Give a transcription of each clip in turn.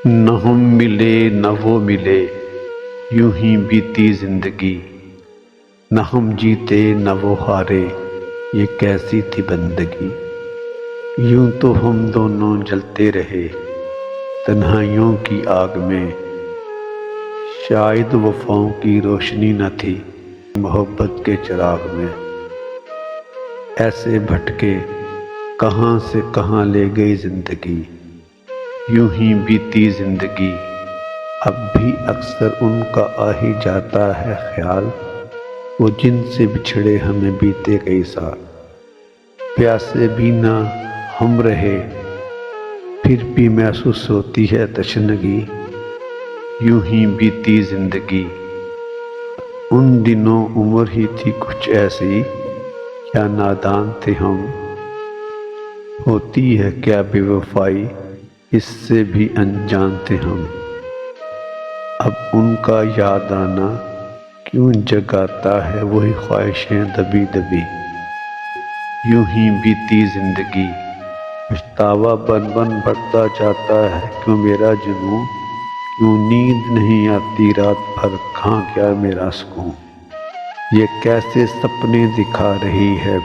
نہ ہم ملے نہ وہ ملے، یوں ہی بیتی زندگی، نہ ہم جیتے نہ وہ ہارے، یہ کیسی تھی بندگی۔ یوں تو ہم دونوں جلتے رہے تنہائیوں کی آگ میں، شاید وفاؤں کی روشنی نہ تھی محبت کے چراغ میں۔ ایسے بھٹکے کہاں سے کہاں لے گئی زندگی، یوں ہی بیتی زندگی۔ اب بھی اکثر ان کا آ ہی جاتا ہے خیال، وہ جن سے بچھڑے ہمیں بیتے کئی سال۔ پیاسے بھی نہ ہم رہے پھر بھی محسوس ہوتی ہے تشنگی، یوں ہی بیتی زندگی۔ ان دنوں عمر ہی تھی کچھ ایسی، کیا نادان تھے ہم، ہوتی ہے کیا بے وفائی اس سے بھی انجان تھے ہم۔ اب ان کا یاد آنا کیوں جگاتا ہے وہی خواہشیں دبی دبی، یوں ہی بیتی زندگی۔ پچھتاوا بن بن بڑھتا جاتا ہے کیوں میرا جنون، کیوں نیند نہیں آتی رات بھر، کہاں گیا میرا سکون۔ یہ کیسے سپنے دکھا رہی ہے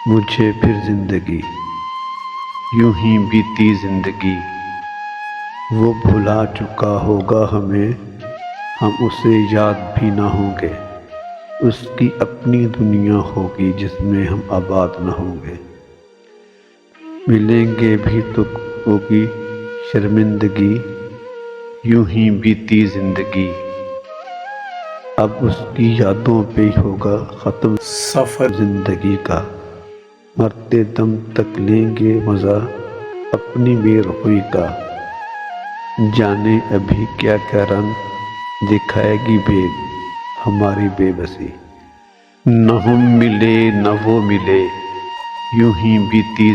مجھے پھر زندگی، یوں ہی بیتی زندگی۔ وہ بھلا چکا ہوگا ہمیں، ہم اسے یاد بھی نہ ہوں گے، اس کی اپنی دنیا ہوگی جس میں ہم آباد نہ ہوں گے۔ ملیں گے بھی تو ہوگی شرمندگی، یوں ہی بیتی زندگی۔ اب اس کی یادوں پہ ہی ہوگا ختم سفر زندگی کا، مرتے دم تک لیں گے مزہ اپنی بے رخی کا۔ جانے ابھی کیا کیا رنگ دکھائے گی ہماری بے بسی۔ نہ ہم ملے نہ وہ ملے، یوں ہی بیتی